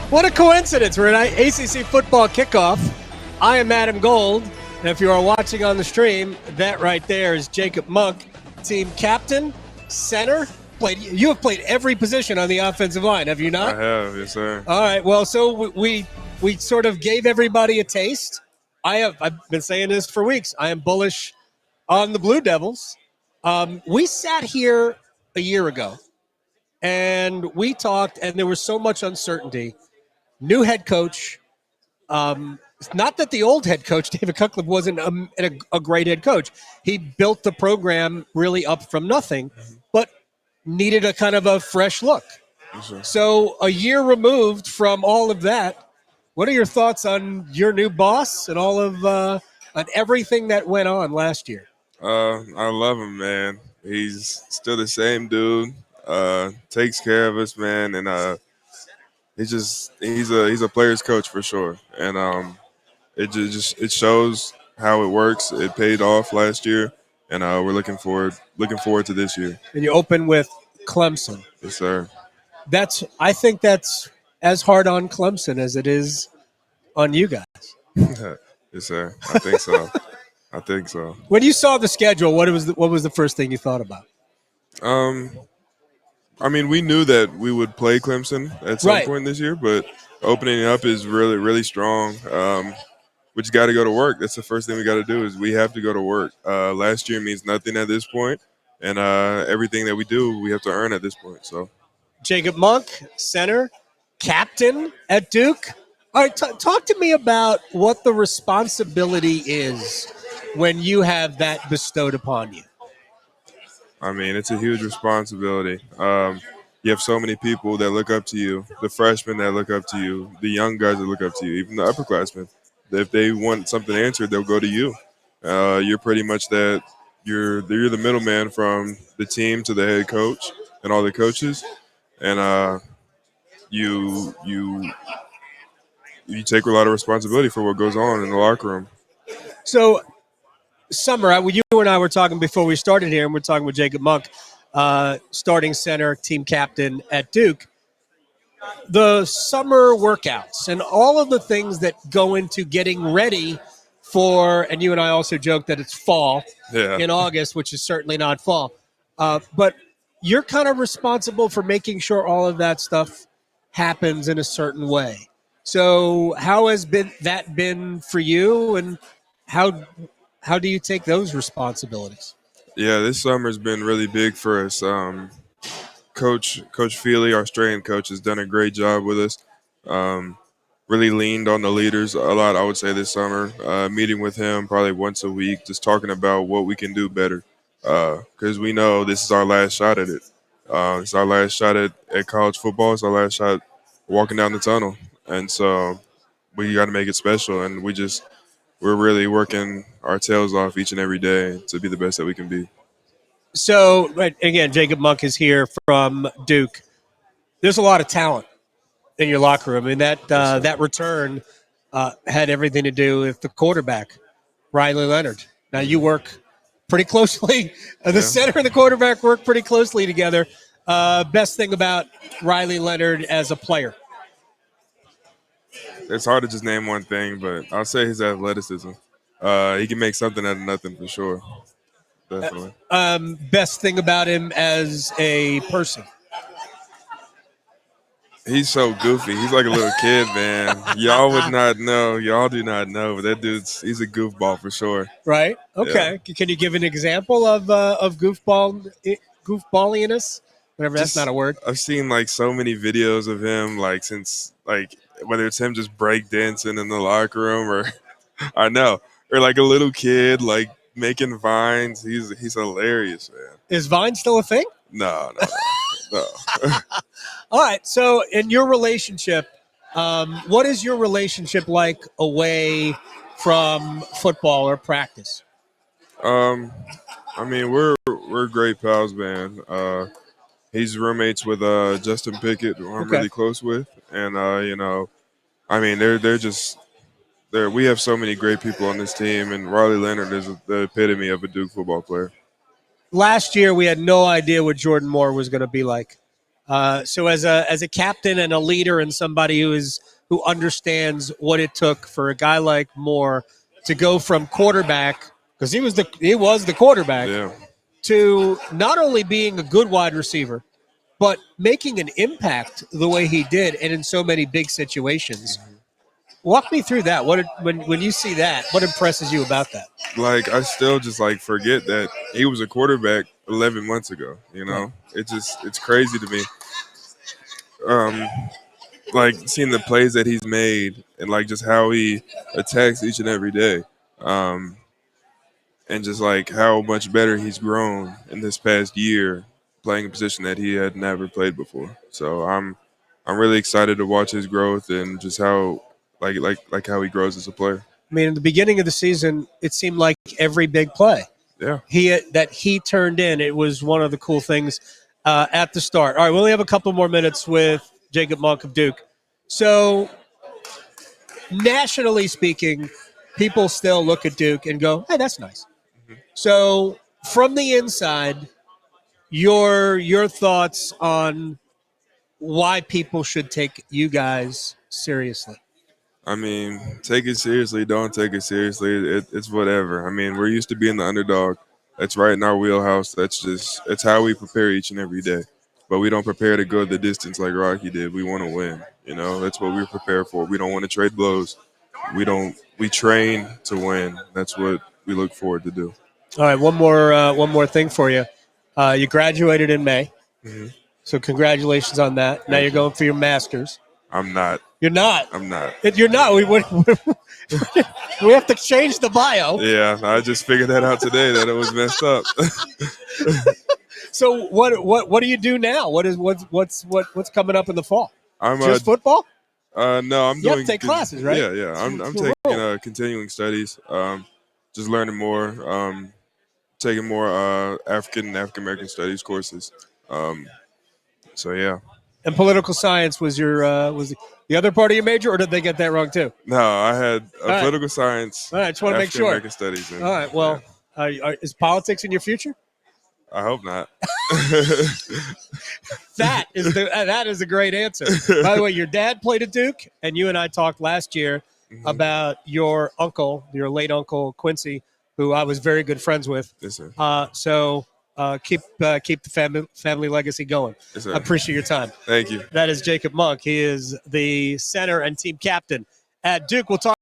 What a coincidence. We're at ACC football kickoff. I am Adam Gold. And if you are watching on the stream, that right there is Jacob Monk, team captain, center. You have played every position on the offensive line, have you not? I have, yes, sir. All right. Well, so we sort of gave everybody a taste. I've been saying this for weeks. I am bullish on the Blue Devils. We sat here a year ago, and we talked, and there was so much uncertainty. New head coach. Not that the old head coach, David Cutcliffe, wasn't a great head coach. He built the program really up from nothing, but needed a kind of a fresh look. Sure. So a year removed from all of that, what are your thoughts on your new boss and all of on everything that went on last year? I love him, man. He's still the same dude. Takes care of us, man, and he's a player's coach for sure. And it shows how it works. It paid off last year, and we're looking forward to this year. And you open with Clemson. Yes, sir. I think that's as hard on Clemson as it is on you guys. Yes, sir. I think so. I think so. When you saw the schedule, what was the first thing you thought about? I mean, we knew that we would play Clemson at some point this year, but opening up is really, really strong. We just got to go to work. That's the first thing we got to do is we have to go to work. Last year means nothing at this point, and everything that we do, we have to earn at this point. So, Jacob Monk, center, captain at Duke. All right, talk to me about what the responsibility is when you have that bestowed upon you. I mean, it's a huge responsibility. You have so many people that look up to you, the freshmen that look up to you, the young guys that look up to you, even the upperclassmen. If they want something answered, they'll go to you. You're pretty much that. You're the middleman from the team to the head coach and all the coaches, and you take a lot of responsibility for what goes on in the locker room. So, Summer, you and I were talking before we started here, and we're talking with Jacob Monk, starting center, team captain at Duke. The summer workouts and all of the things that go into getting ready for, and you and I also joked that it's fall in August, which is certainly not fall. But you're kind of responsible for making sure all of that stuff happens in a certain way. So how has that been for you, and how do you take those responsibilities? Yeah, this summer's been really big for us. Coach Feely, our strength coach, has done a great job with us. Really leaned on the leaders a lot, I would say, this summer. Meeting with him probably once a week, just talking about what we can do better. Because we know this is our last shot at it. It's our last shot at college football. It's our last shot walking down the tunnel. And so we got to make it special. And we're really working our tails off each and every day to be the best that we can be. So, again, Jacob Monk is here from Duke. There's a lot of talent in your locker room, and that return had everything to do with the quarterback, Riley Leonard. Now, you work pretty closely. The center and the quarterback work pretty closely together. Best thing about Riley Leonard as a player? It's hard to just name one thing, but I'll say his athleticism. He can make something out of nothing for sure. Definitely. Best thing about him as a person? He's so goofy. He's like a little kid, man. Y'all would not know. Y'all do not know, but he's a goofball for sure. Right? Okay. Yeah. Can you give an example of goofballiness? Whatever, that's not a word. I've seen like so many videos of him, like since like whether it's him just break dancing in the locker room or I know, or like a little kid like making vines. He's hilarious, man. Is Vine still a thing? No. All right. So, in your relationship, what is your relationship like away from football or practice? I mean, we're great pals, man. He's roommates with Justin Pickett, who I'm really close with, and I mean, we have so many great people on this team, and Riley Leonard is the epitome of a Duke football player. Last year, we had no idea what Jordan Moore was going to be like. So as a captain and a leader and somebody who understands what it took for a guy like Moore to go from quarterback, because he was the quarterback, Yeah. to not only being a good wide receiver, but making an impact the way he did and in so many big situations. Walk me through that. When you see that, what impresses you about that? Like I still just like forget that he was a quarterback 11 months ago. Right. It's crazy to me. Um, like seeing the plays that he's made and like just how he attacks each and every day. Um, and just like how much better he's grown in this past year playing a position that he had never played before. So I'm really excited to watch his growth and just how like how he grows as a player. I mean, in the beginning of the season, it seemed like every big play Yeah. he turned in. It was one of the cool things at the start. All right, we only have a couple more minutes with Jacob Monk of Duke. So, nationally speaking, people still look at Duke and go, "Hey, that's nice." So, from the inside, your thoughts on why people should take you guys seriously? I mean, take it seriously, don't take it seriously. It's whatever. I mean, we're used to being the underdog. That's right in our wheelhouse. It's how we prepare each and every day. But we don't prepare to go the distance like Rocky did. We want to win. That's what we prepare for. We don't want to trade blows. We train to win. That's what we look forward to do. All right, one more thing for you. You graduated in May, hmm so congratulations on that. Now you're going for your master's. I'm not. You're not. I'm not. You're not. We have to change the bio. Yeah, I just figured that out today that it was messed up. So what do you do now? What's coming up in the fall? I'm Just football? no, I'm You have doing to take classes, right? Yeah. I'm Cool. taking continuing studies. Just learning more. Taking more African and African American studies courses. So yeah. And political science was was the other part of your major, or did they get that wrong too? No, I had right. political science, All right, just want to make African sure. American studies. And, All right, well, is politics in your future? I hope not. That is a great answer. By the way, your dad played at Duke, and you and I talked last year about your uncle, your late uncle Quincy, who I was very good friends with. Yes, sir. So keep the family legacy going. Yes, sir. I appreciate your time. Thank you. That is Jacob Monk. He is the center and team captain at Duke. We'll talk.